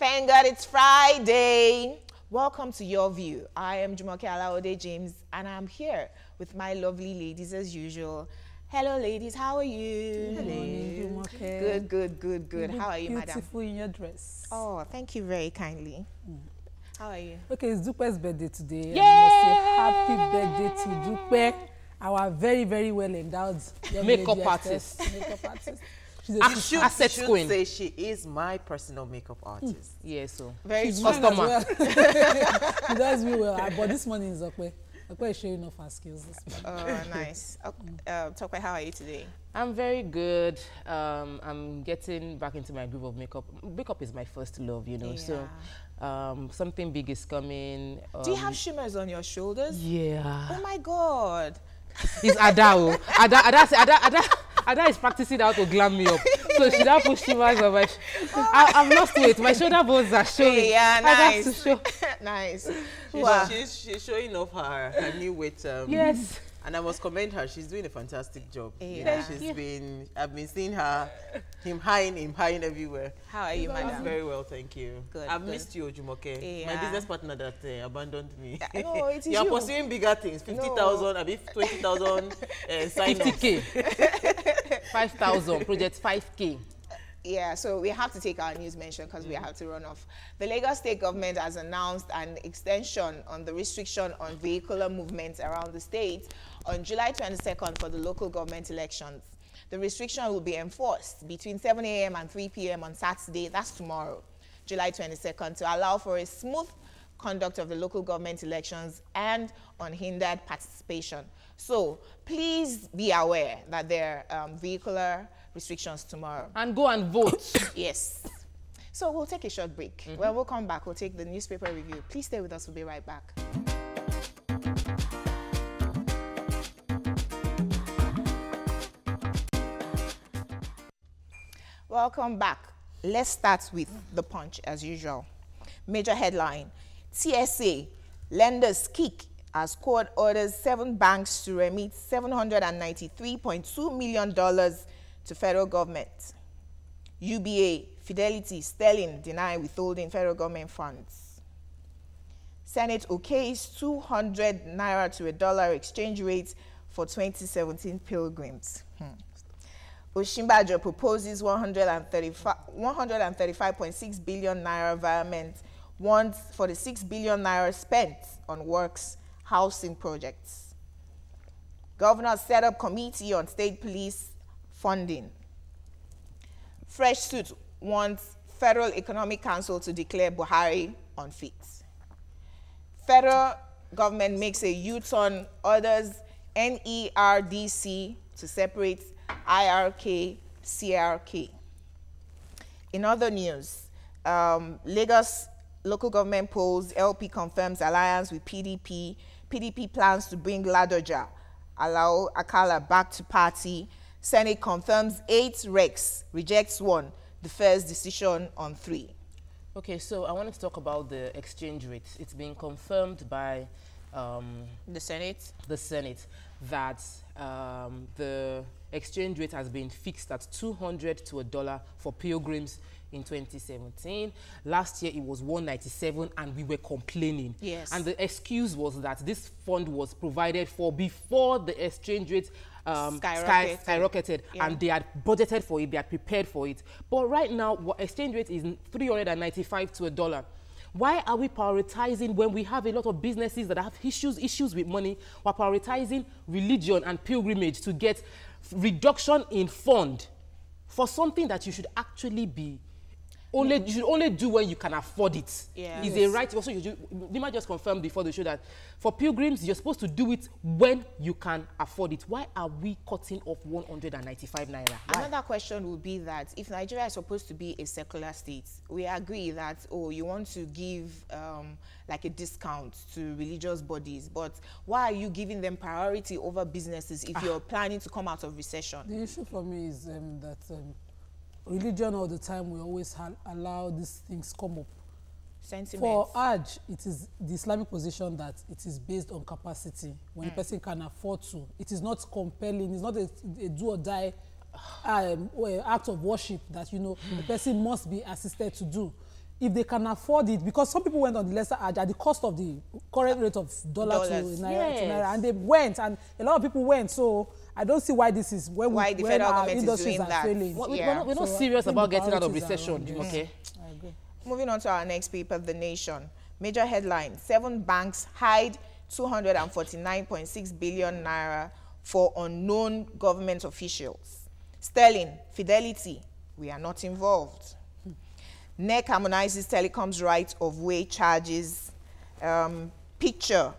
Thank God it's Friday. Welcome to Your View. I am Jumoke Alaode James, and I'm here with my lovely ladies as usual. Hello, ladies. How are you? Hello, Jumoke. Good. How are you, madam? Beautiful in your dress. Oh, thank you very kindly. How are you? Okay, it's Dupe's birthday today. Yay! And I must say happy birthday to Dupe, our very well endowed makeup artist. She's a asset queen. Say she is my personal makeup artist. Yeah, so Very She's customer. well. She does me well. But this morning is okay. Okay, is showing off her skills this morning. Oh, nice. Talk about how are you today? I'm very good. I'm getting back into my groove of makeup. Makeup is my first love, you know. Yeah. So something big is coming. Do you have shimmers on your shoulders? Yeah. Oh my God. It's Ada. Ada is practicing how to glam me up. So she now put shimmers on my. I've lost weight. My shoulder bones are showing. Yeah, nice. I have to show. Nice. Wow. She's showing off her new weight. Yes. And I must commend her. She's doing a fantastic job. Yeah. You know, I've been seeing him highing everywhere. How are you, I'm madam? very well, thank you. Good, I've good. missed you, Jumoke. Yeah. My business partner that abandoned me. No, it is You're you. pursuing bigger things. 50,000, I mean 20,000 sign-ups. 50K. 5,000. Project 5K. Yeah, so we have to take our news mention because we have to run off. The Lagos State government has announced an extension on the restriction on vehicular movement around the state on July 22nd for the local government elections. The restriction will be enforced between 7 a.m. and 3 p.m. on Saturday, that's tomorrow, July 22nd, to allow for a smooth conduct of the local government elections and unhindered participation. So please be aware that there are vehicular restrictions tomorrow. And go and vote. Yes. So we'll take a short break. When we'll come back, we'll take the newspaper review. Please stay with us. We'll be right back. Welcome back. Let's start with the Punch as usual. Major headline: TSA lenders kick as court orders 7 banks to remit $793.2 million to federal government. UBA, Fidelity, Sterling deny withholding federal government funds. Senate okays 200 naira to $1 exchange rate for 2017 pilgrims. Oshimbajo proposes 135.6 billion naira environment wants for the 6 billion naira spent on works housing projects. Governor set up committee on state police funding. Fresh suit wants Federal Economic Council to declare Buhari unfit. Federal government makes a U-turn, orders NERDC to separate IRK, CRK. In other news, Lagos local government polls, LP confirms alliance with PDP. PDP plans to bring Ladoja, Alao Akala back to party. Senate confirms 8 recs, rejects 1, defers decision on 3. Okay, so I wanted to talk about the exchange rate. It's been confirmed by The Senate? The Senate that the exchange rate has been fixed at 200 to $1 for pilgrims in 2017. Last year it was 197 and we were complaining. Yes. And the excuse was that this fund was provided for before the exchange rate skyrocketed, yeah. and they had budgeted for it, they had prepared for it. But right now, what exchange rate is 395 to $1. Why are we prioritizing when we have a lot of businesses that have issues with money? We're prioritizing religion and pilgrimage to get reduction in fund for something that you should actually be you should only do when you can afford it. Yeah. Is a right. Also, Nima just confirmed before the show that for pilgrims, you're supposed to do it when you can afford it. Why are we cutting off 195 naira? Why? Another question would be that if Nigeria is supposed to be a secular state, we agree that, oh, you want to give like a discount to religious bodies, but why are you giving them priority over businesses if you're planning to come out of recession? The issue for me is that religion all the time, we always allow these things come up. Sentiments. For Hajj, it is the Islamic position that it is based on capacity. When a person can afford to, it is not compelling. It's not a do or die act of worship that the person must be assisted to do. if they can afford it, because some people went on the lesser at the cost of the current rate of dollar to naira, and they went, and a lot of people went. So I don't see why this is when the federal government industries is doing are failing. We're not serious about getting out of recession. Okay. I agree. Moving on to our next paper, The Nation. Major headline: 7 banks hide 249.6 billion naira for unknown government officials. Sterling, Fidelity, we are not involved. NEC harmonizes telecoms right of way charges. Picture: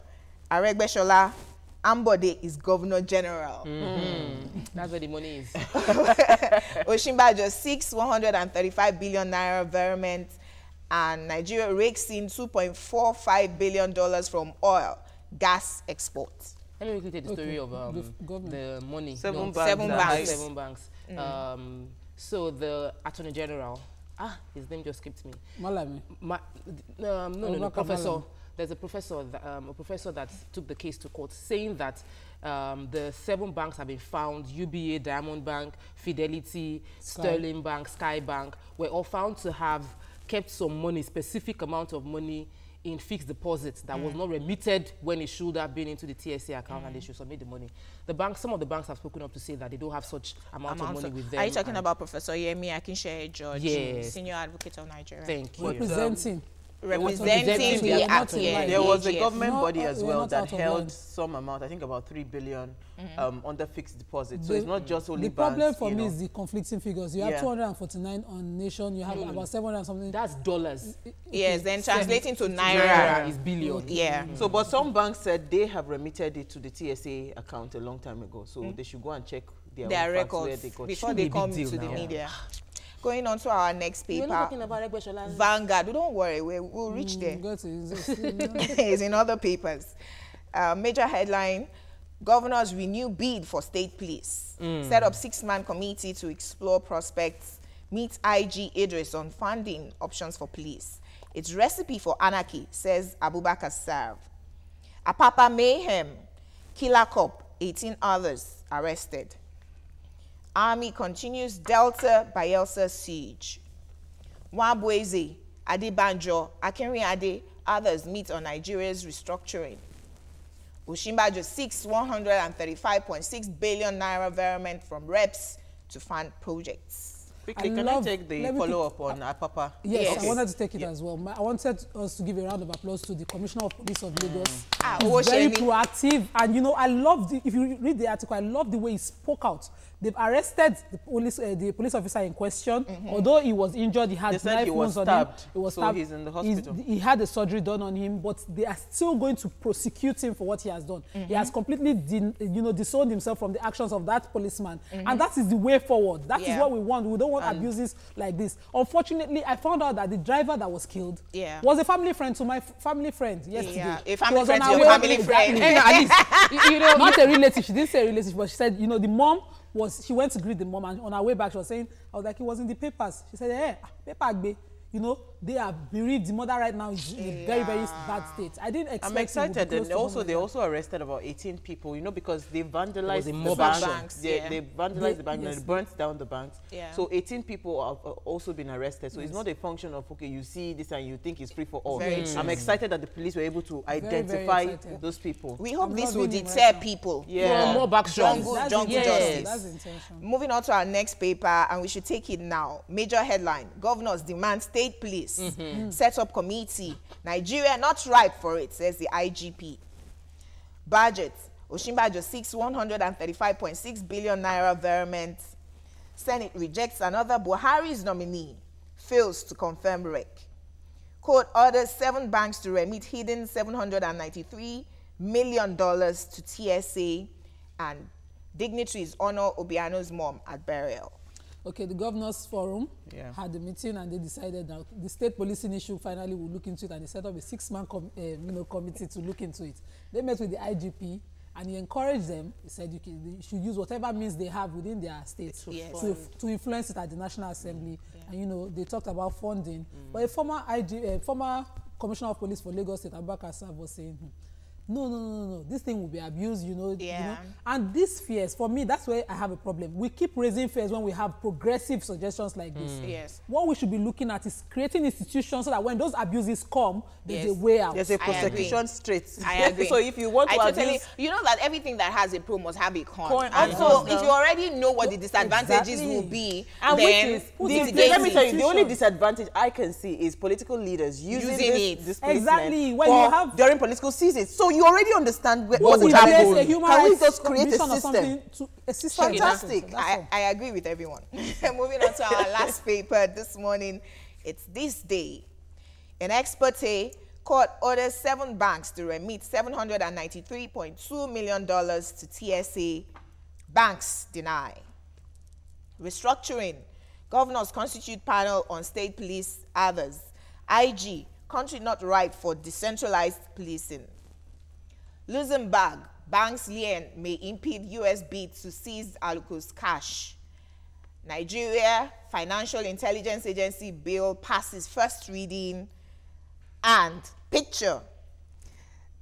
Aregbesola, Ambode is Governor General. That's where the money is. Osinbajo seeks 135 billion naira environment, and Nigeria rakes in $2.45 billion from oil, gas exports. Let me quickly take the story of the money. Seven banks. So the Attorney General, his name just skipped me. Malami. No, professor. There's a professor that took the case to court, saying that the 7 banks have been found: UBA, Diamond Bank, Fidelity, Sterling Bank, Sky Bank, were all found to have kept some money, specific amount of money, in fixed deposits that was not remitted when it should have been into the TSA account, and they should submit the money. The banks, some of the banks have spoken up to say that they don't have such amount of money with them. Are you talking about Professor Yemi Akinseye George, yes, Senior Advocate of Nigeria? Thank you. Representing There was a government body as well that held line. some amount, I think about 3 billion, under fixed deposit. So it's not just only the problem banks, for me is the conflicting figures. You have 249 on Nation, you have about 700 and something. That's dollars. Yes, then translating to naira is billion. Yeah. So, but some banks said they have remitted it to the TSA account a long time ago. So they should go and check their records before they come to the media. Going on to our next paper, Vanguard. Don't worry, we'll reach there. It's in other papers. Major headline: Governors renew bid for state police. Set up 6-man committee to explore prospects. Meet IG Idris on funding options for police. It's recipe for anarchy, says Abubakar Sarv. Apapa mayhem. Killer cop, 18 others arrested. Army continues Delta Bayelsa siege. Wabweze, Adebanjo, Akinri-Ade, others meet on Nigeria's restructuring. Osinbajo seeks 135.6 billion naira environment from reps to fund projects. Quickly, can I take the follow-up on Apapa? Yes, okay. I wanted to take it as well. I wanted us to give a round of applause to the Commissioner of Police of Lagos. He's very proactive, and you know, I love if you read the article, I love the way he spoke out. They've arrested the police officer in question. Although he was injured, he had knife wounds on him. He was stabbed. He's in the hospital. He had a surgery done on him, but they are still going to prosecute him for what he has done. He has completely, disowned himself from the actions of that policeman, and that is the way forward. That is what we want. We don't want abuses like this. Unfortunately, I found out that the driver that was killed was a family friend to my family friend yesterday. Yeah, a family friend to your family friend. Not a relative. She didn't say a relative, but she said, the mom she went to greet the mom, and on her way back, she was saying, I was like, it was in the papers. She said, hey, paper agbe. They are bereaved. The mother right now is in a very, very bad state. I didn't expect. I'm excited, and also they also arrested about 18 people. Because they vandalized the banks. They vandalized the bank and they burnt down the banks. So 18 people have also been arrested. So it's not a function of you see this and you think it's free for all. I'm excited that the police were able to identify those people. We hope this will deter people. More jungle justice. That's the intention. Moving on to our next paper, and we should take it now. Major headline: Governors demand state police set up committee. Nigeria not ripe for it, says the IGP. Budget: Osinbajo seeks 135.6 billion naira environment. Senate rejects another Buhari's nominee. Fails to confirm rec. Court orders 7 banks to remit hidden $793 million to TSA, and dignitaries honor Obiano's mom at burial. Okay, the Governors Forum had a meeting, and they decided that the state policing issue finally will look into it, and they set up a 6-man committee to look into it. They met with the IGP, and he encouraged them. He said they should use whatever means they have within their states to influence it at the National Assembly. And they talked about funding. But a former Commissioner of Police for Lagos State, Abubakar Sarv, was saying, no. This thing will be abused, you know. Yeah. You know? And these fears, for me, that's where I have a problem. We keep raising fears when we have progressive suggestions like this. Yes. What we should be looking at is creating institutions so that when those abuses come, there's a way out. There's a prosecution straight. I agree. So if you want to abuse... You know that everything that has a pro must have a con. And so if you already know what the disadvantages will be, and then let me tell you, the only disadvantage I can see is political leaders using this exactly when you have during political season. So you already understand what would happen. Can we just create a system? Fantastic. I agree with everyone. Moving on to our last paper this morning. It's this day. In Exporte, court orders 7 banks to remit $793.2 million to TSA. Banks deny. Restructuring. Governors constitute panel on state police, others. IG, country not ripe for decentralized policing. Luxembourg, banks lien may impede US bid to seize Aluko's cash. Nigeria, Financial Intelligence Agency bill passes first reading. And picture,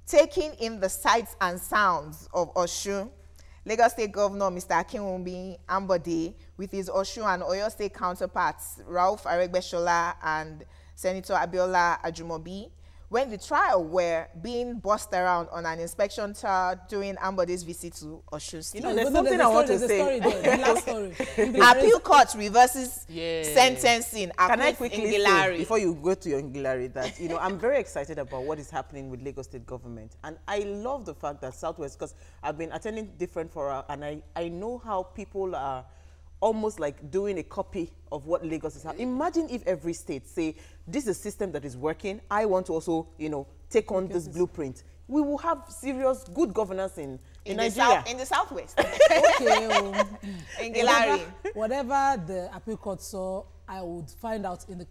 taking in the sights and sounds of Osun, Lagos State Governor Mr. Akinwumi Ambode with his Osun and Oyo State counterparts Rauf Aregbesola and Senator Abiola Ajumobi, when the trial were being bossed around on an inspection tour during Ambode's visit to Osun State. You know, there's something I want to say. The last story. Appeal court reverses sentencing. Can I quickly say, before you go to your Ngilari, that, you know, I'm very excited about what is happening with Lagos State government. And I love the fact that Southwest, because I've been attending different fora, and I know how people are almost like doing a copy of what Lagos is having. Imagine if every state say, this is a system that is working, I want to also, you know, take on this blueprint. We will have serious, good governance in Nigeria. In the Southwest. Okay. In Gilari. Whatever the appeal court saw, I would find out in the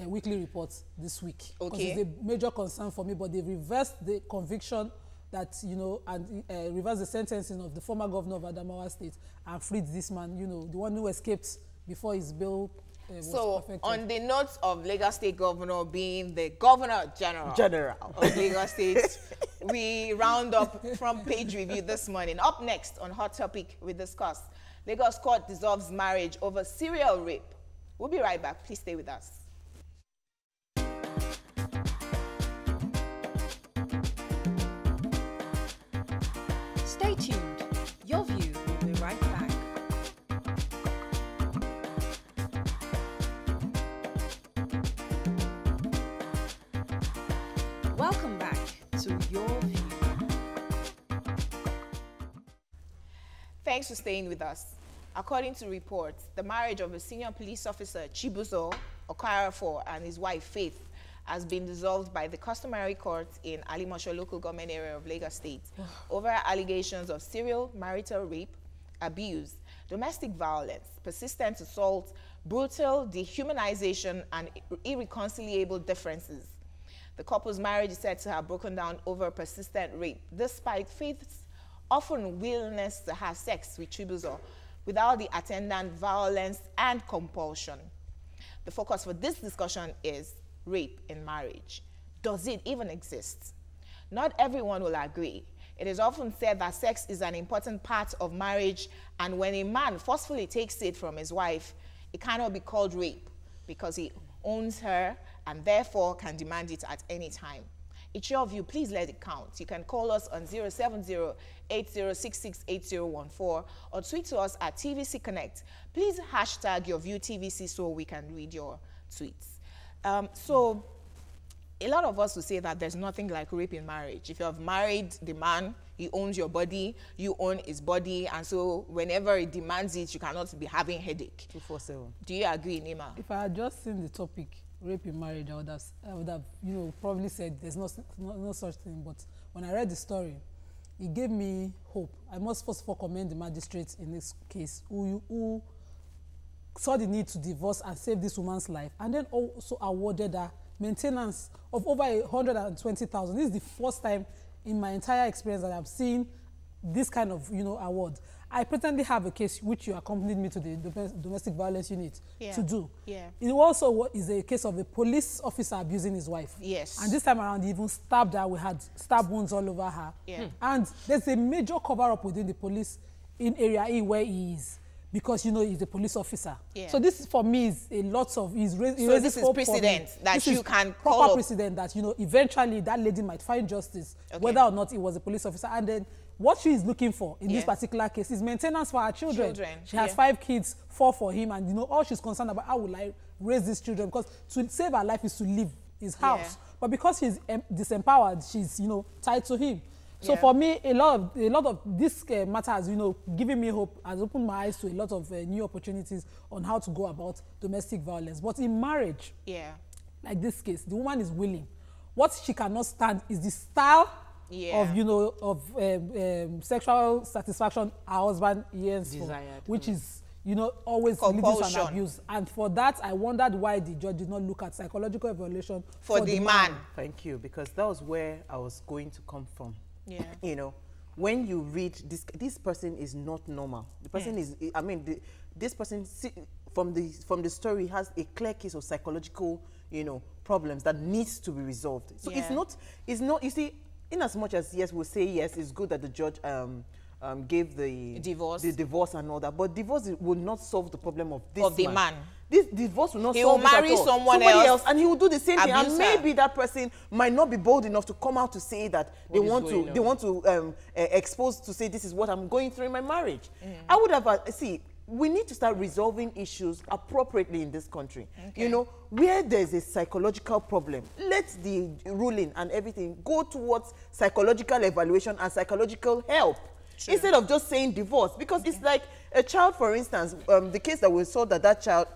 weekly reports this week. Okay. Because it's a major concern for me, but they've reversed the conviction that, you know, and reversed the sentencing of the former governor of Adamawa State and freed this man, you know, the one who escaped before his bail was perfected. On the note of Lagos State governor being the Governor General of Lagos State, we round up front page review this morning. Up next on Hot Topic, we discuss Lagos court dissolves marriage over serial rape. We'll be right back. Please stay with us. Stay tuned. Your View will be right back. Welcome back to Your View. Thanks for staying with us. According to reports, the marriage of a senior police officer, Chibuzo Okarafo, and his wife, Faith, has been dissolved by the customary court in Alimosho local government area of Lagos State over allegations of serial marital rape, abuse, domestic violence, persistent assault, brutal dehumanization, and irreconcilable differences. The couple's marriage is said to have broken down over persistent rape, despite Faith's often willingness to have sex with Chibuzo without the attendant violence and compulsion. The focus for this discussion is rape in marriage. Does it even exist? Not everyone will agree. It is often said that sex is an important part of marriage, and when a man forcefully takes it from his wife, it cannot be called rape because he owns her and therefore can demand it at any time. It's your view. Please let it count. You can call us on 070-8066-8014 or tweet to us at TVC Connect. Please hashtag your view TVC so we can read your tweets. So a lot of us will say that there's nothing like rape in marriage. If you have married the man, he owns your body, you own his body, and so whenever he demands it, you cannot be having headache. 247. Do you agree, Nima? If I had just seen the topic, rape in marriage, I would have you know, probably said there's no such thing. But when I read the story, it gave me hope. I must first of all commend the magistrate in this case who saw the need to divorce and save this woman's life, and then also awarded her maintenance of over 120,000. This is the first time in my entire experience that I've seen this kind of, you know, award. I presently have a case which you accompanied me to the domestic violence unit to do. Yeah. It also is a case of a police officer abusing his wife. Yes. And this time around, he even stabbed her. We had stab wounds all over her. Yeah. And there's a major cover-up within the police in Area E where he is, because, you know, he's a police officer. Yeah. So this, for me, is a lot of... So this is precedent that you can call proper precedent that, you know, eventually that lady might find justice, whether or not it was a police officer. And then what she is looking for in this particular case is maintenance for her children. She has 5 kids, 4 for him, and, you know, all she's concerned about, how will I raise these children? Because to save her life is to leave his house. But because she's disempowered, she's, you know, tied to him. So for me, a lot of this matter has, you know, given me hope, has opened my eyes to a lot of new opportunities on how to go about domestic violence. But in marriage, like this case, the woman is willing. What she cannot stand is the style of, you know, of sexual satisfaction her husband yearns for, which is, you know, always leading to an abuse. And for that, I wondered why the judge did not look at psychological evaluation for the man. Thank you, because that was where I was going to come from. Yeah. You know, when you read this person is not normal. The person is, I mean, this person, from the story, has a clear case of psychological, you know, problems that needs to be resolved. So it's not, you see, in as much as, yes, we'll say, yes, it's good that the judge gave the divorce and all that, but divorce will not solve the problem of this man. This divorce will not solve it at all. He will marry somebody else and he will do the same thing. And maybe that person might not be bold enough to come out to say that they want to expose, to say this is what I'm going through in my marriage. I would have see. We need to start resolving issues appropriately in this country. You know, where there's a psychological problem, let the ruling and everything go towards psychological evaluation and psychological help. Instead of just saying divorce, because it's like a child, for instance, the case that we saw that that child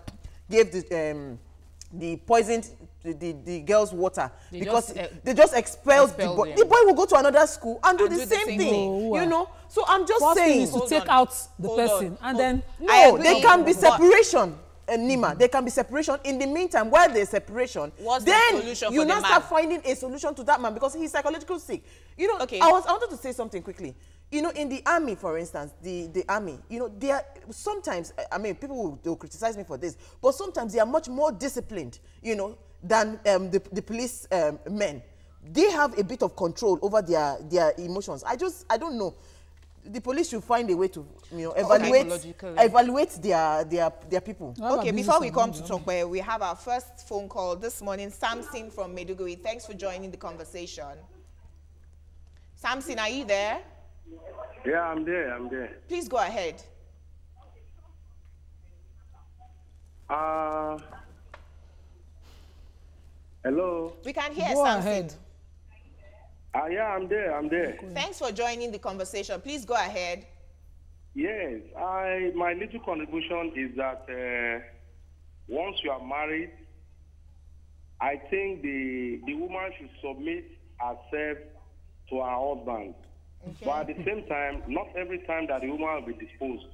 gave the poisoned the girl's water because they just expelled the boy. The boy will go to another school and do the same thing, you know. So I'm just saying, is to take out the person and then no, there can be separation. Nima, there can be separation. In the meantime, while there's separation, then you now start finding a solution to that man because he's psychologically sick. You know, I wanted to say something quickly. You know, in the army, for instance, the army, you know, they are sometimes, I mean, people will criticize me for this, but sometimes they are much more disciplined, you know, than the police men. They have a bit of control over their emotions. I don't know. The police should find a way to, you know, evaluate their people. Okay, before we come to talk, we have our first phone call this morning. Samson from Maiduguri. Thanks for joining the conversation. Samson, are you there? Yeah, I'm there. Please go ahead. Hello? We can hear go Samson. Ahead. Yeah, I'm there. Thanks for joining the conversation. Please go ahead. Yes, my little contribution is that once you are married, I think the woman should submit herself to her husband. Okay. But at the same time, not every time that the woman will be disposed.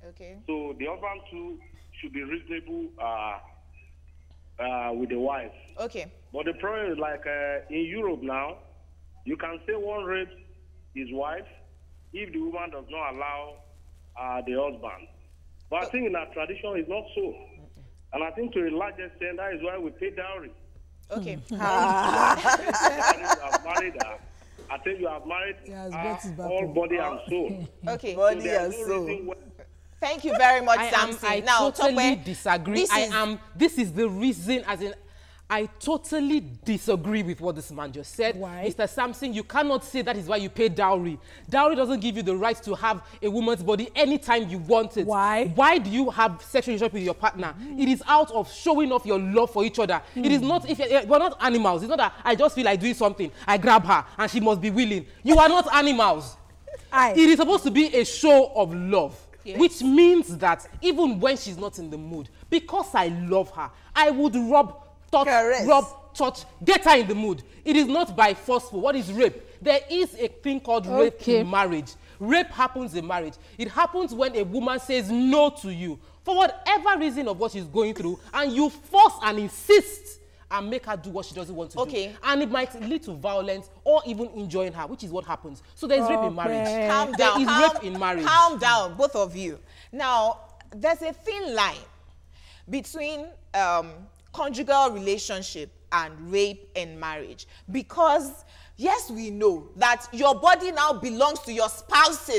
Okay. So the husband too should be reasonable with the wife. Okay. But the problem is like in Europe now, you can say one rapes his wife if the woman does not allow the husband. But I think in our tradition it's not so. And I think to a large extent that is why we pay dowry. Okay. I've married her. I think you have married all body and soul. Okay. Body and soul. Thank you very much, Samson. I totally disagree. This is the reason, as in, I totally disagree with what this man just said. Why? Mr. Samson, you cannot say that is why you pay dowry. Dowry doesn't give you the right to have a woman's body anytime you want it. Why? Why do you have sexual relationship with your partner? It is out of showing off your love for each other. It is not, we're not animals. It's not that I just feel like doing something, I grab her and she must be willing. You are not animals. It is supposed to be a show of love. Yes. Which means that even when she's not in the mood, because I love her, I would touch, get her in the mood. It is not by forceful. What is rape? There is a thing called rape in marriage. Rape happens in marriage. It happens when a woman says no to you for whatever reason of what she's going through, and you force and insist and make her do what she doesn't want to do. And it might lead to violence or even injuring her, which is what happens. So there's rape in marriage. Calm down. There is rape in marriage. Calm down, both of you. Now, there's a thin line between conjugal relationship and rape in marriage, because yes, we know that your body now belongs to your spouse,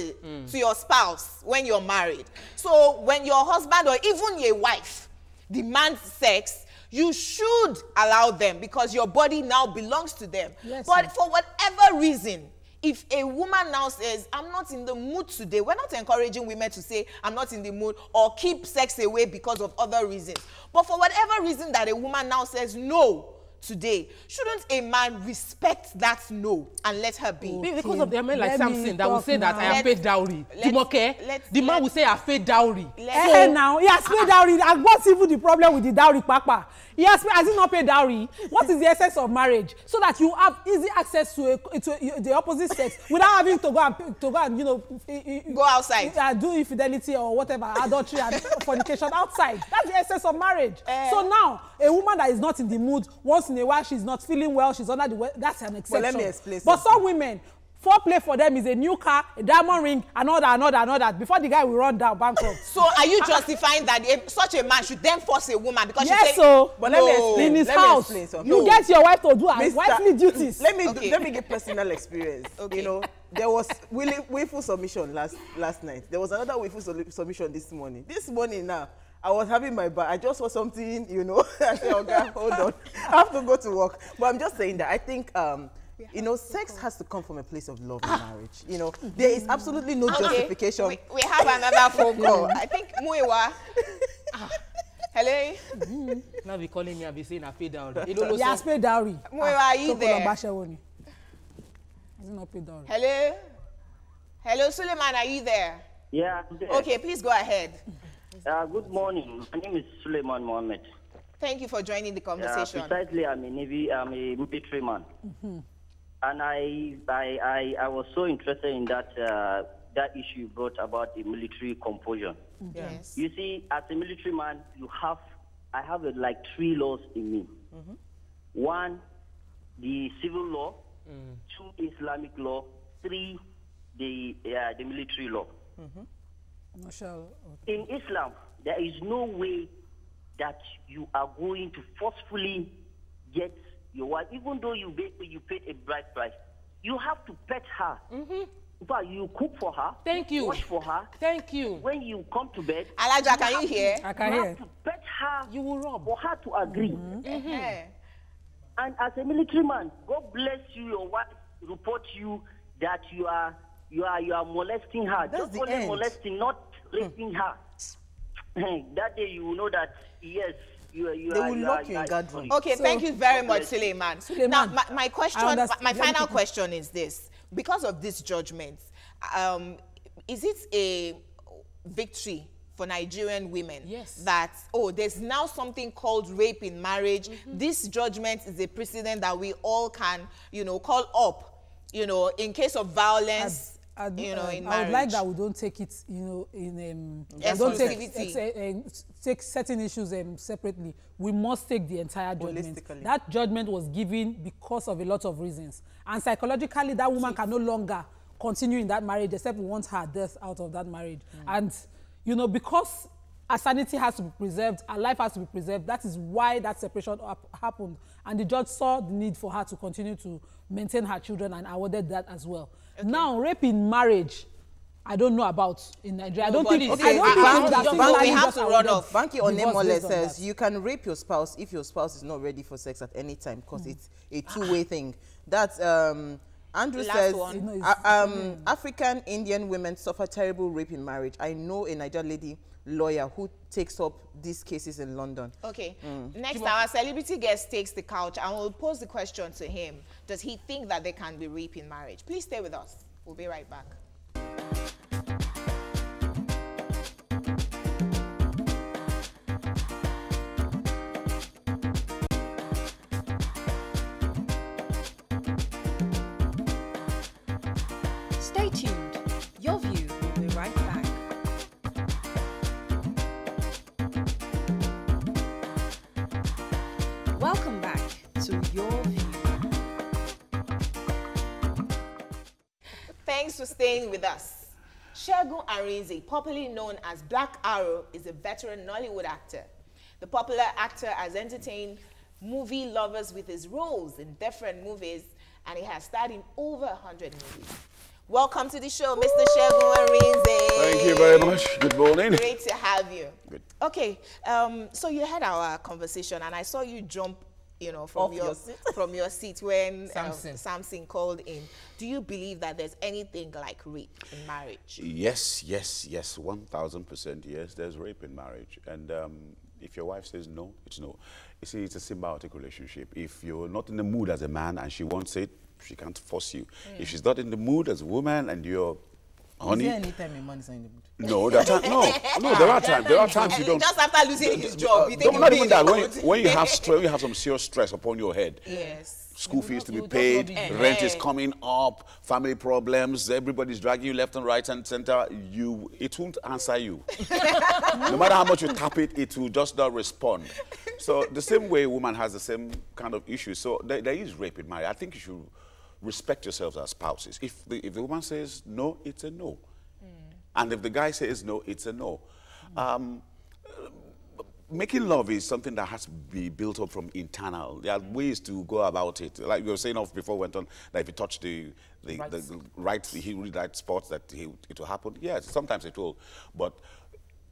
when you're married. So when your husband or even your wife demands sex, you should allow them because your body now belongs to them. Yes, but for whatever reason, if a woman now says, I'm not in the mood today, we're not encouraging women to say, I'm not in the mood, or keep sex away because of other reasons. But for whatever reason that a woman now says no today, shouldn't a man respect that no and let her be? Okay. Because of the men like Samson that will say that I have paid dowry. The man will say I have paid dowry. Now, he has paid dowry. And what's even the problem with the dowry, Papa? Has he not paid dowry? What is the essence of marriage? So that you have easy access to the opposite sex without having to go and go outside, do infidelity or whatever, adultery and fornication outside. That's the essence of marriage. So now, a woman that is not in the mood, once in a while she's not feeling well, she's under the weather, that's an exception. Well, let me explain but some women, foreplay for them is a new car, a diamond ring, and all that before the guy will run down bankrupt. So are you justifying that such a man should then force a woman because yes, she so but let me explain. In his house, you get your wife to do her wifely duties. Let me give personal experience. You know, there was willful submission last night. There was another willful submission this morning. This morning now, I was having my bath. I just saw something, you know. I said, okay, hold on. I have to go to work. But I'm just saying that I think, you know, sex has to come from a place of love in marriage. You know, there is absolutely no justification. We have another phone call. I think Muiwa. Hello? Now be calling me and be saying I paid dowry. He has paid dowry. Muiwa, are you there? Has he not paid dowry? Hello? Hello, Suleiman, are you there? Yeah, I'm there. Okay, please go ahead. Good morning. My name is Suleiman Mohammed. Thank you for joining the conversation. Precisely, I'm a military man. And I was so interested in that issue you brought about the military compulsion. Yes. You see, as a military man, I have like 3 laws in me. 1, the civil law. 2, Islamic law. 3, the military law. In Islam, there is no way that you are going to forcefully get your wife, even though you paid a bride price. You have to pet her. But you cook for her. Thank you. Wash for her. Thank you. When you come to bed, Alaja, can you hear? I can hear. You have to pet her. You will rub. For her to agree. And as a military man, God bless you. Your wife report you that you are molesting her. That's just the only end. molesting, not raping her. That day you will know that yes, you they will lock you in guard room. Okay, so, thank you very much, Suleiman. Now, my final question is this: because of this judgment, is it a victory for Nigerian women? Yes. That there's now something called rape in marriage. This judgment is a precedent that we all can, call up, in case of violence. In marriage. I would like that we don't take it, don't take certain issues separately. We must take the entire judgment. That judgment was given because of a lot of reasons, and psychologically, that woman can no longer continue in that marriage except we want her death out of that marriage. And because her sanity has to be preserved, her life has to be preserved. That is why that separation happened, and the judge saw the need for her to continue to maintain her children and awarded that as well. Okay. Now, rape in marriage, I don't know about in Nigeria. I don't think. Okay, we have to run off. Banky Onemole says you can rape your spouse if your spouse is not ready for sex at any time because it's a two-way thing. That's Andrew says African Indian women suffer terrible rape in marriage. I know a Nigerian lady lawyer who takes up these cases in London. Okay. Next, our celebrity guest takes the couch and we'll pose the question to him. Does he think that there can be rape in marriage? Please stay with us. We'll be right back. Stay tuned. Your View will be right back. Welcome back to Your View. Thanks for staying with us. Segun Arinze, popularly known as Black Arrow, is a veteran Nollywood actor. The popular actor has entertained movie lovers with his roles in different movies, and he has starred in over 100 movies. Welcome to the show, Mr. Segun Arinze. Thank you very much. Good morning. Great to have you. Good. Okay, so you had our conversation, and I saw you jump, you know, from your seat when Samson called in. Do you believe that there's anything like rape in marriage? Yes, 1000% yes, there's rape in marriage. And if your wife says no, it's no. You see, it's a symbiotic relationship. If you're not in the mood as a man and she wants it, she can't force you. If she's not in the mood as a woman and you're honey. Is there any time a man is not in the mood? No, there are times. There are times you don't. Just after losing his job, you think not even that. When you have stress, you have some serious stress upon your head. Yes. School fees to be paid, rent is coming up, family problems, everybody's dragging you left and right and center. It won't answer you. No matter how much you tap it, it will just not respond. So the same way a woman has the same kind of issue. So there is rape in marriage. I think you should respect yourselves as spouses. If the woman says no, it's a no. And if the guy says no, it's a no. Making love is something that has to be built up from internal. There are ways to go about it. Like we were saying before we went on, that if you touch the right spots, that it will happen. Yes, sometimes it will. But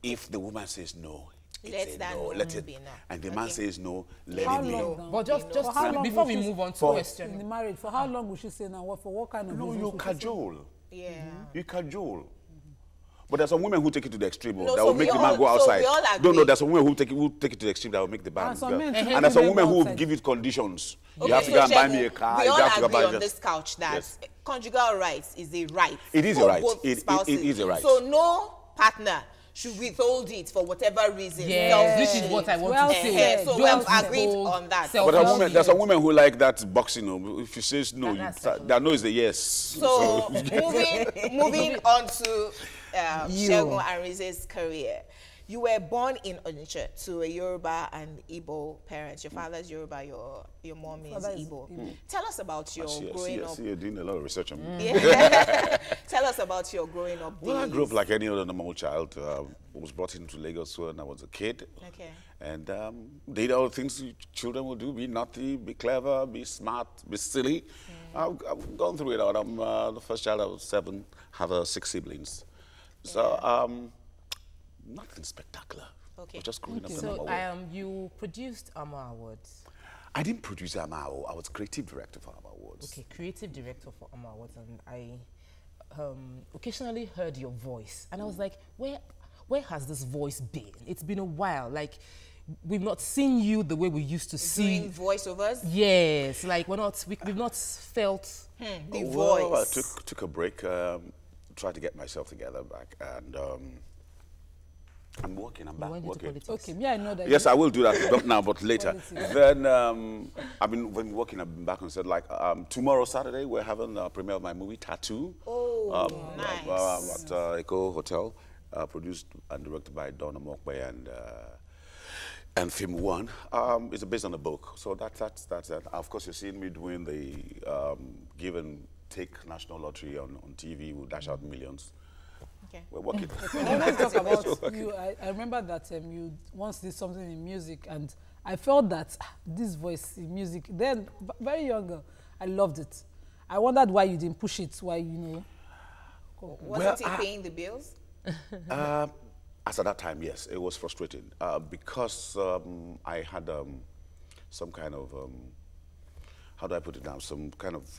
if the woman says no, let it be no. And the man says no, let it be no. But just before we move on to the question. In the marriage, for how long would she say now? For what kind of No, you cajole. Yeah. You cajole. But there's some women who take it to the extreme that so will make the man go outside. So no, there's some women who take it to the extreme that will make the man. And there's some women who will give it conditions. Okay, you have to go and buy me a car. We all agree on this couch that conjugal rights is a right. It is a right. It is a right. So no partner should withhold it for whatever reason. Yes, this is what I want to say. So we have agreed on that. But there's some women who like that boxing. If she says no, that no is a yes. So moving on to Segun Arinze's career. You were born in Onitsha to a Yoruba and Igbo parents. Your father's Yoruba, your mom is Igbo. Tell us about your growing up. You're doing a lot of research on me. Tell us about your growing up days. Well, I grew up like any other normal child. Was brought into Lagos when I was a kid. Okay. And did all the things children will do: be naughty, be clever, be smart, be silly. I've gone through it all. I'm the first child of 7, have 6 siblings. So. Nothing spectacular. Okay. Just growing up. So you produced AMA Awards. I didn't produce AMA Awards. I was creative director for AMA Awards. Okay, creative director for AMA Awards, and I occasionally heard your voice, and I was like, where has this voice been? It's been a while. Like, we've not seen you the way we used to see. Doing voiceovers? Yes, like we've not felt the voice. Well, I took a break, tried to get myself together back, and. I'm working. I'm back working. Okay, yeah, I know that. Yes, I will do that, not now, but later. Then I've been working. I've been back and said, like, tomorrow Saturday we're having a premiere of my movie Tattoo. Oh, nice. At Eco Hotel, produced and directed by Donna Mokwe and Film One. It's based on a book, so that's that. Of course, you're seeing me doing the give and take national lottery on TV. We'll dash out millions. Okay. We're working. Let's talk about you. I remember that you once did something in music, and I felt that this voice in music, then very young girl, I loved it. I wondered why you didn't push it, why, you know. Wasn't it paying the bills? As at that time, yes, it was frustrating because I had some kind of, how do I put it down, some kind of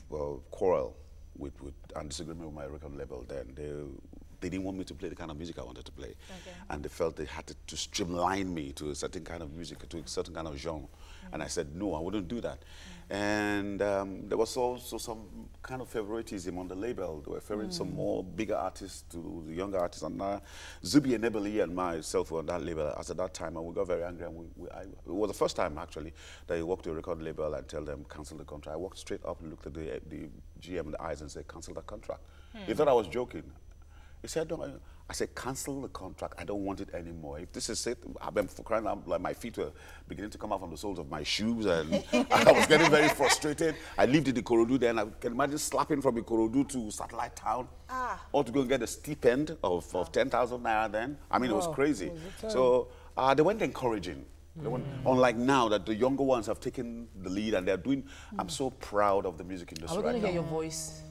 quarrel with and disagreement with my record label then. They didn't want me to play the kind of music I wanted to play. Okay. And they felt they had to streamline me to a certain kind of music, to a certain kind of genre. And I said, no, I wouldn't do that. And there was also some kind of favoritism on the label. They were favoring some more bigger artists to the younger artists. And Zubi and Nebeli and myself were on that label as at that time, and we got very angry. And it was the first time, actually, that I walked to a record label and tell them, cancel the contract. I walked straight up and looked at the GM in the eyes and said, cancel the contract. He thought I was joking. He said, no. I said, cancel the contract. I don't want it anymore. If this is it, I've been crying out, like my feet were beginning to come out from the soles of my shoes, and I was getting very frustrated. I lived in Ikorodu then. I can imagine slapping from Ikorodu to Satellite Town, or to go and get a stipend of 10,000 naira then. I mean, it was crazy. So they weren't encouraging. Unlike now that the younger ones have taken the lead and they're doing, I'm so proud of the music industry. Are we going to hear your voice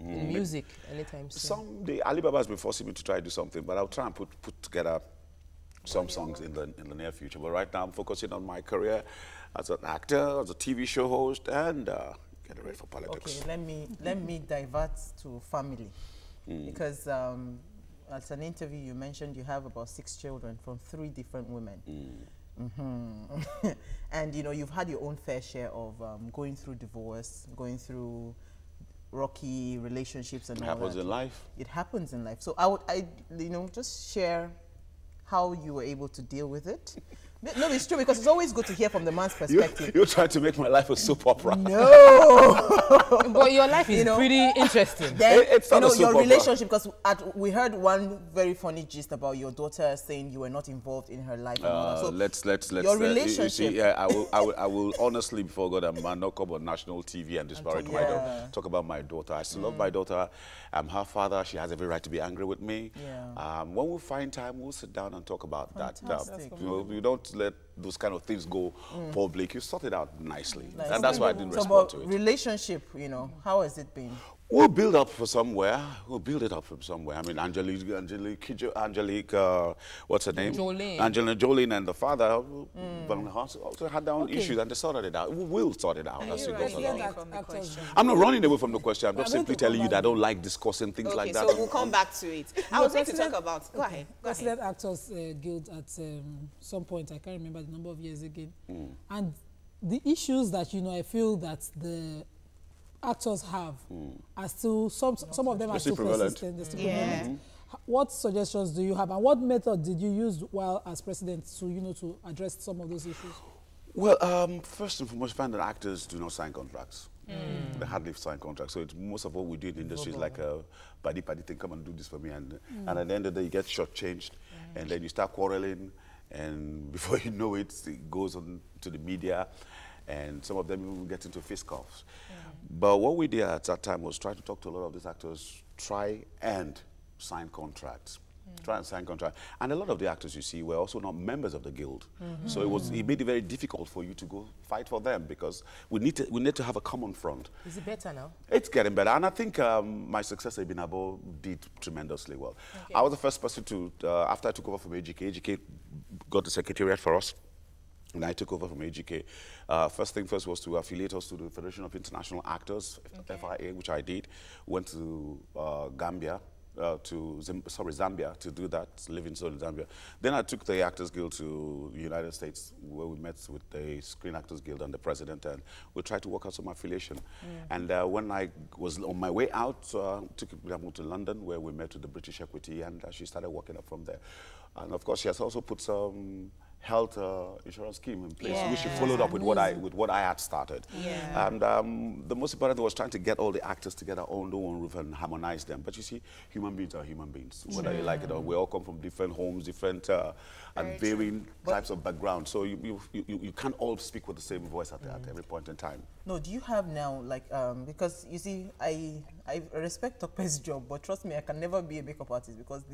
in music anytime soon? Someday, Alibaba has been forcing me to try to do something, but I'll try and put together some songs in the near future. But right now, I'm focusing on my career as an actor, as a TV show host, and getting ready for politics. Okay, let me divert to family, because as an interview you mentioned you have about 6 children from 3 different women. And you know, you've had your own fair share of going through divorce, going through rocky relationships and all that. It happens in life. It happens in life. So I you know, just share how you were able to deal with it. No, it's true, because it's always good to hear from the man's perspective. You're trying to make my life a soap opera. No! But your life is pretty interesting. Then, it's not a soap your opera. relationship, because we heard one very funny gist about your daughter saying you were not involved in her life and all that. So let's your relationship. You see, yeah, I will honestly, before God, I'm not come on national TV and disparage my daughter. Talk about my daughter. I still love my daughter. I'm her father. She has every right to be angry with me. Yeah. When we find time, we'll sit down and talk about that. You know, you don't let those kind of things go public. You sort it out nicely. And that's why I didn't respond to it. Relationship, you know, how has it been? We'll build up for somewhere. We'll build it up from somewhere. I mean, Angelique, what's her name? Jolene. Angelina Jolene and the father also had their own issues, and they sorted it out. We will sort it out as we go along. I'm not running away from the question. I'm just simply telling you that I don't like discussing things like that. So we'll come back to it. I was going to talk about. Go ahead. President Actors Guild at some point, I can't remember the number of years again, and the issues that, you know, I feel that the actors have are still, some of them are still persistent. What suggestions do you have, and what method did you use while as president to, you know, to address some of those issues? Well, first and foremost, find that actors do not sign contracts. They hardly sign contracts. So most of what we do in the industry is like a buddy thing, come and do this for me, and at the end of the day, you get shortchanged, and then you start quarreling, and before you know it, it goes on to the media, and some of them even get into fist-cuffs. But what we did at that time was try to talk to a lot of these actors, try and sign contracts. Try and sign contracts. And a lot of the actors you see were also not members of the guild. So it made it very difficult for you to go fight for them, because we need to have a common front. Is it better now? It's getting better. And I think my successor, Ibn Abo, did tremendously well. I was the first person to, after I took over from AGK got the secretariat for us. And I took over from AGK. First thing first was to affiliate us to the Federation of International Actors, FIA, which I did. Went to Zambia to do that, living soon in Zambia. Then I took the Actors Guild to the United States, where we met with the Screen Actors Guild and the president, and we tried to work out some affiliation. And when I was on my way out, took Ibn to London, where we met with the British Equity, and she started working up from there. And of course, she has also put some health insurance scheme in place, which she followed up with what I had started. And the most important thing was trying to get all the actors together under one roof and harmonize them. But you see, human beings are human beings, whether you like it or not. We all come from different homes, different and varying types of backgrounds. So you can't all speak with the same voice at every point in time. No, do you have now, like, because you see, I respect Tokpe's job, but trust me, I can never be a makeup artist, because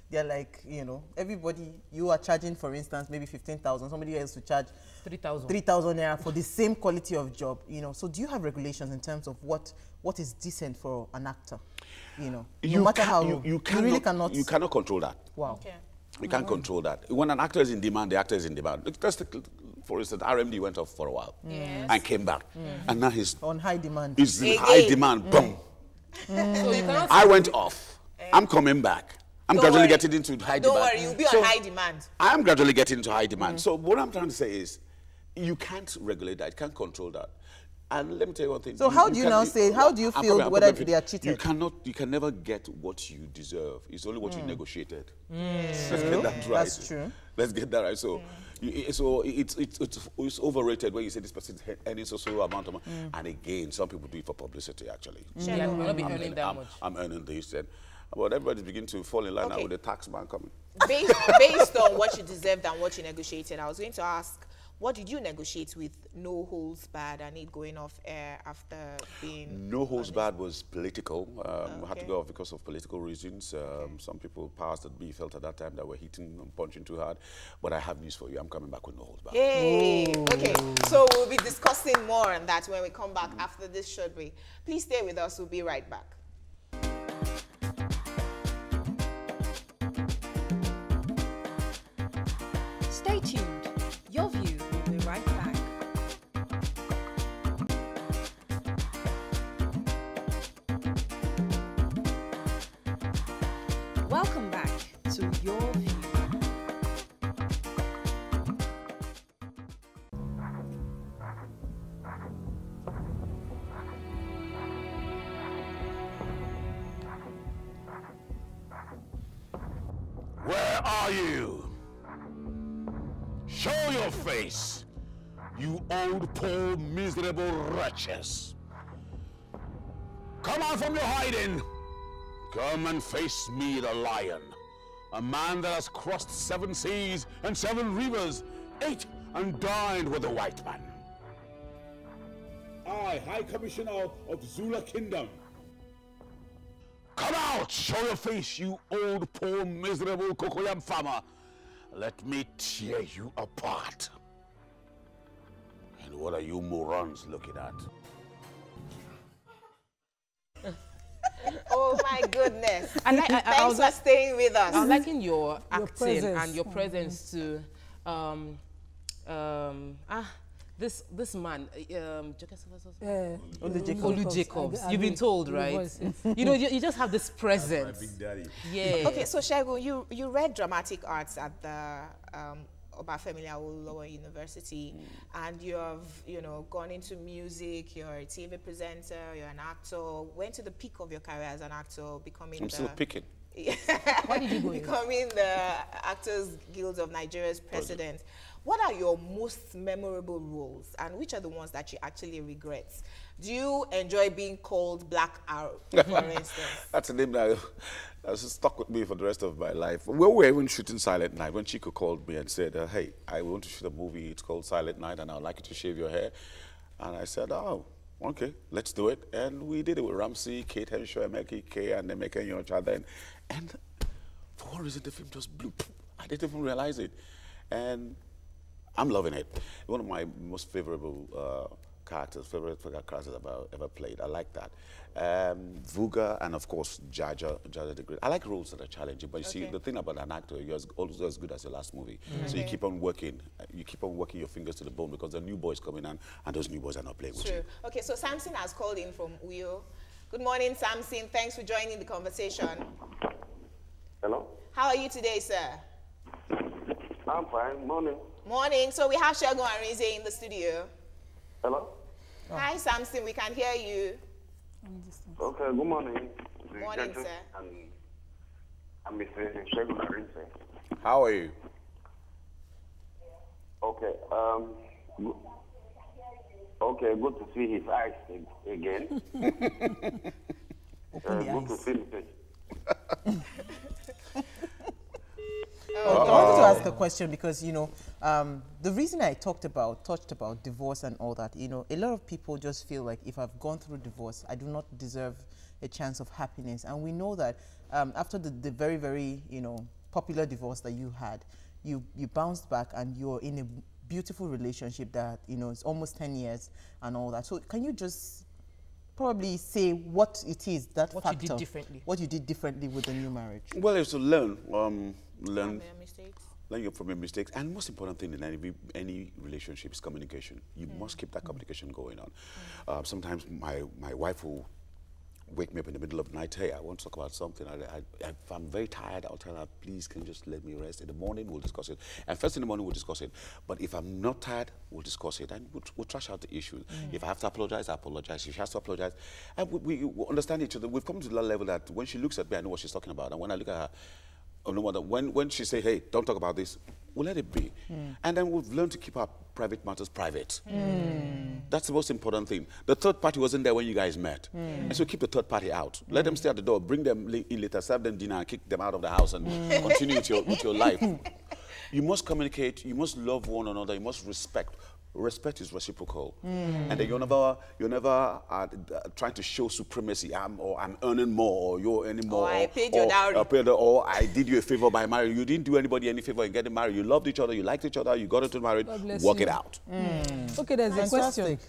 they're like, you know, everybody, you are charging, for instance, maybe 15,000, somebody else to charge 3,000 naira for the same quality of job, you know. So do you have regulations in terms of what is decent for an actor, you know? No matter how you really cannot. You cannot control that. Wow. You can't control that. When an actor is in demand, the actor is in demand. For instance, RMD went off for a while and came back, and now he's on high demand. He's in high demand. Boom. So you cannot I went off. I'm coming back. I'm gradually getting into high demand. Don't worry, you'll be on high demand. I'm gradually getting into high demand. So what I'm trying to say is, you can't regulate that. You can't control that. And let me tell you one thing. So how do you now say, how do you feel whether they are cheated? You can never get what you deserve. It's only what you negotiated. Let's get that right. That's true. Let's get that right. So, it's overrated when you say this person is earning so amount of money. And again, some people do it for publicity, actually. You'll not be earning that much. I'm earning this. And But everybody's beginning to fall in line now with the tax man coming. Based on what you deserved and what you negotiated, I was going to ask, what did you negotiate with No Holds Barred and it going off air after being... No Holds Barred was political. We had to go off because of political reasons. Some people passed that we felt at that time that were hitting and punching too hard. But I have news for you. I'm coming back with No Holds Barred. Hey! Okay, so we'll be discussing more on that when we come back after this short break. Please stay with us. We'll be right back. Stay tuned. Your View will be right back. Welcome back to Your View. Where are you? Show your face, you old, poor, miserable wretches. Come out from your hiding. Come and face me, the lion. A man that has crossed 7 seas and 7 rivers, ate and dined with the white man. I, High Commissioner of Zula Kingdom. Come out, show your face, you old, poor, miserable cocoyam farmer. Let me tear you apart. And what are you morons looking at? Oh my goodness. Thanks for staying with us. I'm liking your acting and your presence to this man, Olu Jacobs. You've been told, right? You know, you just have this presence. Big daddy. Yeah. Okay, so Shegun, you read dramatic arts at the Obafemi Awolowo University, and you have, gone into music. You're a TV presenter. You're an actor. Went to the peak of your career as an actor, becoming. I'm still picking. Why did you go becoming the Actors Guild of Nigeria's president. What are your most memorable roles, and which are the ones that you actually regret? Do you enjoy being called Black Arrow, for instance? That's a name that has stuck with me for the rest of my life. We were even shooting Silent Night when Chico called me and said, hey, I want to shoot a movie. It's called Silent Night, and I'd like you to shave your hair. And I said, oh, okay, let's do it. And we did it with Ramsey, Kate Henshaw, Emeka K, and Emeka Nyoncha. And for one reason, the film just blew. I didn't even realize it. And I'm loving it. One of my most favorite characters I've ever played. I like that. Vuga and of course Jaja the Great. I like roles that are challenging, but you see, the thing about an actor, you're always as good as your last movie. So you keep on working. You keep on working your fingers to the bone because the new boys coming in, and those new boys are not playing with you. Okay, so Samson has called in from Uyo. Good morning, Samson. Thanks for joining the conversation. Hello. How are you today, sir? I'm fine. Morning. Morning. So we have Shegun Arinze in the studio. Hello. Oh. Hi, Samson. We can hear you. Okay. Good morning. Morning, sir. I'm Mr. Shegun Arinze. How are you? Okay. Okay. Good to see his eyes again. Good to see his face. I wanted to ask a question because, the reason I touched about divorce and all that, a lot of people just feel like if I've gone through divorce, I do not deserve a chance of happiness. And we know that after the very, very, popular divorce that you had, you bounced back and you're in a beautiful relationship that, it's almost 10 years and all that. So can you just probably say what it is, that what factor, you did differently. What you did differently with the new marriage? Well, it's to learn from your mistakes, and most important thing in any relationship is communication. You must keep that communication going on. Sometimes my wife will wake me up in the middle of the night. Hey, I want to talk about something. If I'm very tired, I'll tell her, please, can you just let me rest? In the morning, we'll discuss it. And first in the morning, we'll discuss it. But if I'm not tired, we'll discuss it, and we'll trash out the issues. If I have to apologize, I apologize. If she has to apologize, and we understand each other. We've come to that level that when she looks at me, I know what she's talking about. And when I look at her, or no matter when she say, hey, don't talk about this, we'll let it be. And then we've learned to keep our private matters private. That's the most important thing. The third party wasn't there when you guys met. And so keep the third party out. Let them stay at the door, bring them in later, serve them dinner, and kick them out of the house and continue with your life. You must communicate, you must love one another, you must respect. Respect is reciprocal. And then you're never trying to show supremacy. I'm earning more, or you're earning more. Or I paid your dowry. Or I did you a favor by marriage. You didn't do anybody any favor in getting married. You loved each other, you liked each other, you got into marriage, work it out. Okay, there's a question.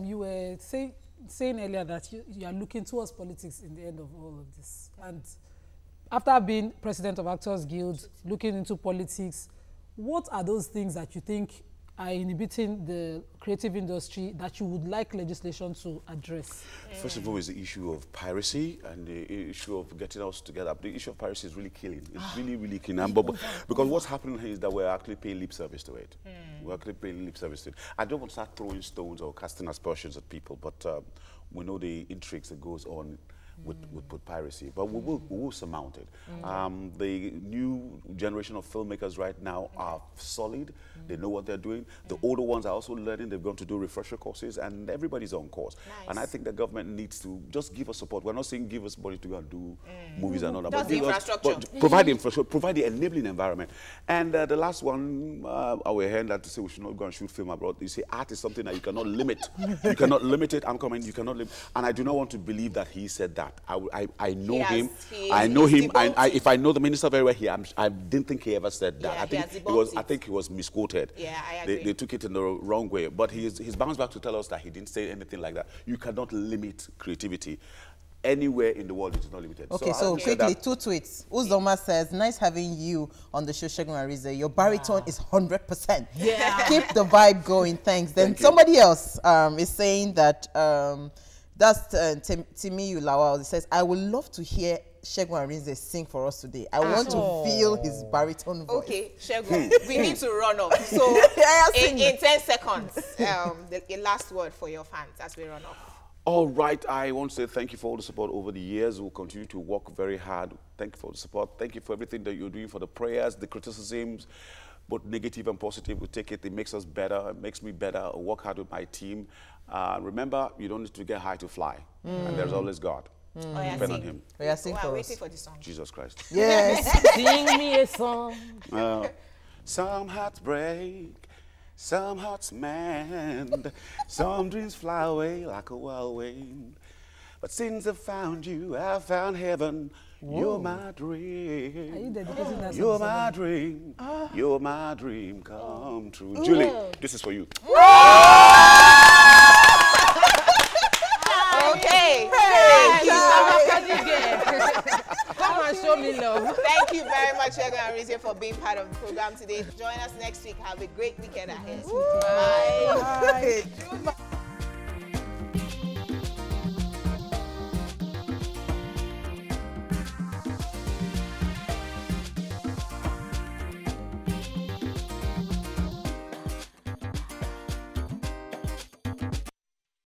You were saying earlier that you are looking towards politics in the end of all of this. And after being president of Actors Guild, looking into politics, what are those things that you think are inhibiting the creative industry that you would like legislation to address? First of all, is the issue of piracy and the issue of getting us together. The issue of piracy is really killing. It's really, really killing. Because what's happening here is that we're actually paying lip service to it. We're actually paying lip service to it. I don't want to start throwing stones or casting aspersions at people, but we know the intrigues that goes on with piracy, but we will surmount it. The new generation of filmmakers right now are solid. They know what they're doing. The older ones are also learning. They've gone to do refresher courses, and everybody's on course. And I think the government needs to just give us support. We're not saying give us money to go and do movies and all that, but provide the infrastructure, provide the enabling environment. And the last one, we're hearing that to say we should not go and shoot film abroad. You see, art is something that you cannot limit. You cannot limit it. I'm coming. You cannot limit. And I do not want to believe that he said that. I know him. I know him. If I know the minister very well, I didn't think he ever said that. I think he was misquoted. Yeah, I agree. They took it in the wrong way. But he's bounced back to tell us that he didn't say anything like that. You cannot limit creativity. Anywhere in the world, it is not limited. Okay, so quickly, 2 tweets. Uzoma says, nice having you on the show, Segun Arize. Your baritone is 100%. Yeah. Keep the vibe going. Thanks. Then somebody else is saying that, that's Timi Ulawal. He says, I would love to hear Segun Arize sing for us today. I want to feel his baritone voice. Okay, Segun, we need to run off. So in 10 seconds, the last word for your fans as we run off. All right, I want to say thank you for all the support over the years. We'll continue to work very hard. Thank you for the support. Thank you for everything that you're doing, for the prayers, the criticisms, both negative and positive. We take it. It makes us better. It makes me better. I work hard with my team. Remember, you don't need to get high to fly. And there's always God. Depend on him. Waiting for the song. Jesus Christ. Yes. Sing me a song. Some hearts break, some hearts mend, some dreams fly away like a whirlwind. But since I found you, I found heaven. Whoa. You're my dream. Are you dedicating that? You're my dream. You're my dream come true. Ooh. Julie, this is for you. Okay. Come and show me love. Thank you very much, Segun Arize, for being part of the program today. Join us next week. Have a great weekend ahead. Bye. Bye.